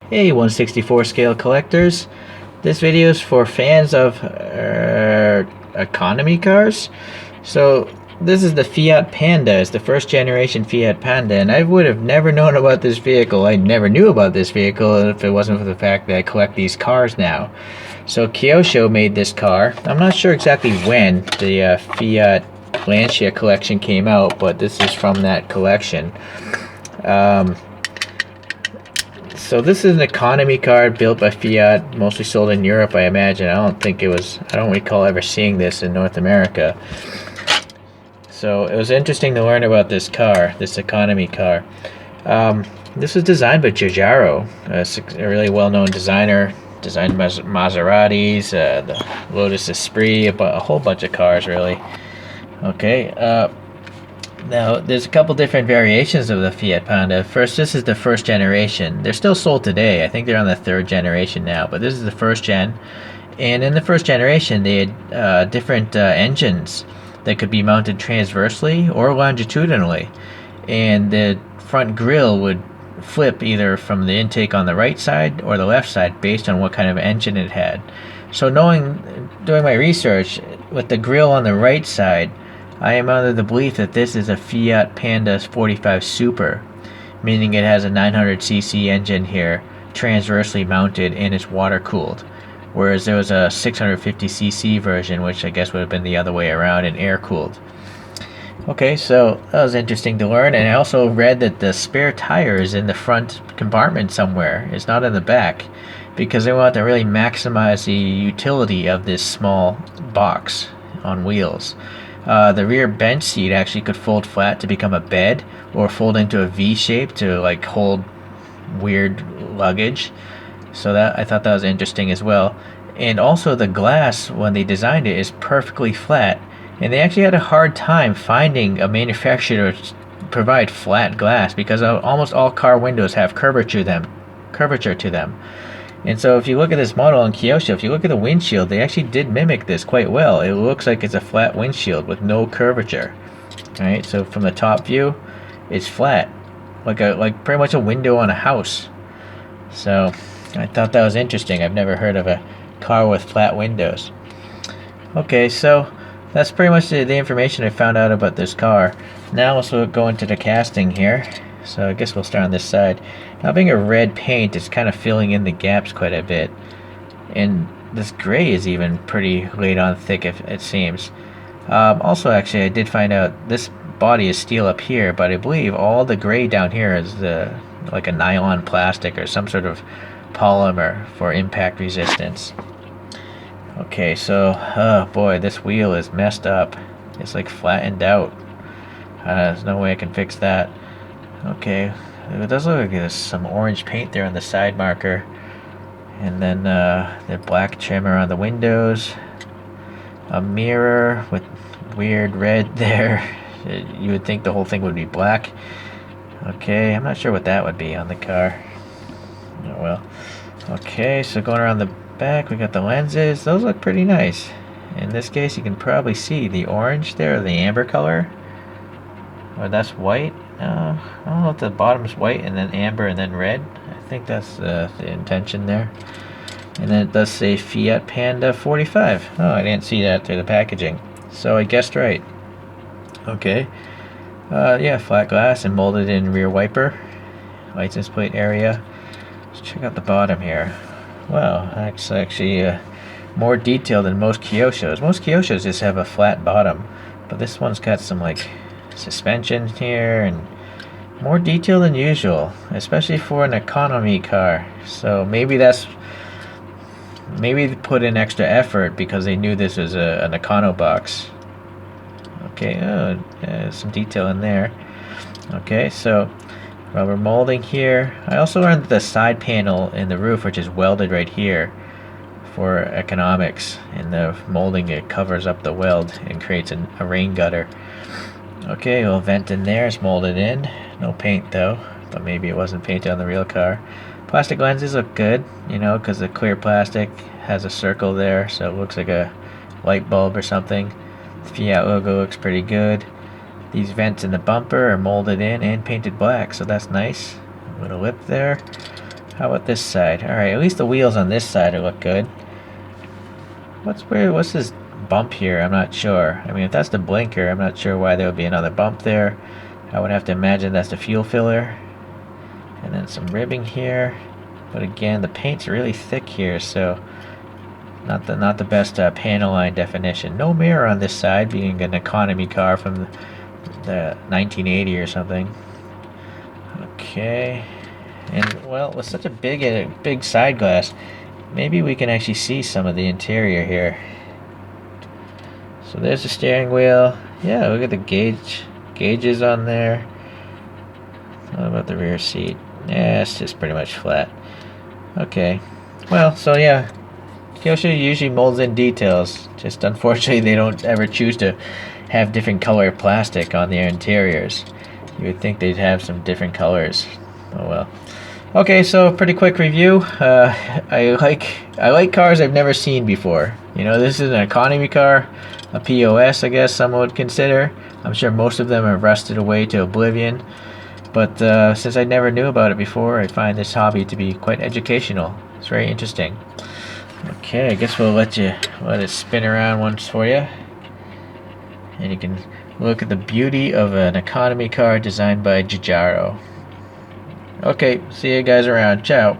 Hey 164 scale collectors, this video is for fans of economy cars. So this is the Fiat Panda. It's the first generation Fiat Panda, and I would have never known about this vehicle. I never knew about this vehicle if it wasn't for the fact that I collect these cars now. So Kyosho made this car. I'm not sure exactly when the Fiat Lancia collection came out, but this is from that collection. So this is an economy car built by Fiat, mostly sold in Europe, I imagine. I don't recall ever seeing this in North America. So it was interesting to learn about this car, this economy car. This was designed by Giugiaro, a really well-known designer. Designed Maseratis, the Lotus Esprit, a whole bunch of cars, really. Okay. Now, there's a couple different variations of the Fiat Panda. First, this is the first generation. They're still sold today. I think they're on the third generation now, but this is the first gen. And in the first generation, they had different engines that could be mounted transversely or longitudinally. And the front grille would flip either from the intake on the right side or the left side based on what kind of engine it had. So doing my research, with the grille on the right side, I am under the belief that this is a Fiat Panda 45 Super, meaning it has a 900cc engine here, transversely mounted, and it's water cooled. Whereas there was a 650cc version, which I guess would have been the other way around, and air cooled. Okay, so that was interesting to learn, and I also read that the spare tire is in the front compartment somewhere. It's not in the back, because they want to really maximize the utility of this small box on wheels. The rear bench seat actually could fold flat to become a bed, or fold into a V shape to like hold weird luggage. So I thought that was interesting as well. And also the glass, when they designed it, is perfectly flat. And they actually had a hard time finding a manufacturer to provide flat glass, because almost all car windows have curvature to them. And so if you look at this model in Kyosho, if you look at the windshield, they actually did mimic this quite well. It looks like it's a flat windshield with no curvature. Alright, so from the top view, it's flat. Like pretty much a window on a house. So I thought that was interesting. I've never heard of a car with flat windows. Okay, so that's pretty much the information I found out about this car. Now let's go into the casting here. So I guess we'll start on this side. Now, being a red paint, it's kind of filling in the gaps quite a bit. And this gray is even pretty laid on thick, if it seems. Also, actually, I did find out this body is steel up here, but I believe all the gray down here is like a nylon plastic or some sort of polymer for impact resistance. Okay, so, oh boy, this wheel is messed up. It's like flattened out. There's no way I can fix that. Okay, it does look like there's some orange paint there on the side marker, and then the black trimmer on the windows, a mirror with weird red there. You would think the whole thing would be black. Okay, I'm not sure what that would be on the car. Oh well. Okay, so going around the back, we got the lenses. Those look pretty nice. In this case, you can probably see the orange there, the amber color. Or that's white. I don't know if the bottom's white and then amber and then red. I think that's the intention there. And then it does say Fiat Panda 45. Oh, I didn't see that through the packaging. So I guessed right. Okay. Yeah, flat glass and molded in rear wiper. License plate area. Let's check out the bottom here. Wow, that's actually more detailed than most Kyoshos. Most Kyoshos just have a flat bottom, but this one's got some like suspension here and more detail than usual, especially for an economy car. So maybe they put in extra effort because they knew this was an econo box. Okay, some detail in there. Okay, so rubber molding here. I also learned that the side panel in the roof, which is welded right here for economics, and the molding, it covers up the weld and creates a rain gutter. Okay, well, vent in there is molded in. No paint though, but maybe it wasn't painted on the real car. Plastic lenses look good, because the clear plastic has a circle there, so it looks like a light bulb or something. The Fiat logo looks pretty good. These vents in the bumper are molded in and painted black, so that's nice. A little lip there. How about this side? Alright, at least the wheels on this side look good. What's this bump here? I'm not sure. I mean, if that's the blinker, I'm not sure why there would be another bump there. I would have to imagine that's the fuel filler. And then some ribbing here. But again, the paint's really thick here, so not the best panel line definition. No mirror on this side, being an economy car from the 1980 or something. Okay. And well, with such a big side glass, maybe we can actually see some of the interior here. So there's the steering wheel. Yeah, look at the gauges on there. What about the rear seat? Yeah, it's just pretty much flat. Okay. Well, so yeah, Kyosho usually molds in details. Just unfortunately, they don't ever choose to have different color plastic on their interiors. You would think they'd have some different colors. Oh well. Okay, so pretty quick review. I like cars I've never seen before. You know, this is an economy car, a POS, I guess some would consider. I'm sure most of them are rusted away to oblivion. But since I never knew about it before, I find this hobby to be quite educational. It's very interesting. Okay, I guess we'll let it spin around once for you. And you can look at the beauty of an economy car designed by Giugiaro. Okay, see you guys around. Ciao.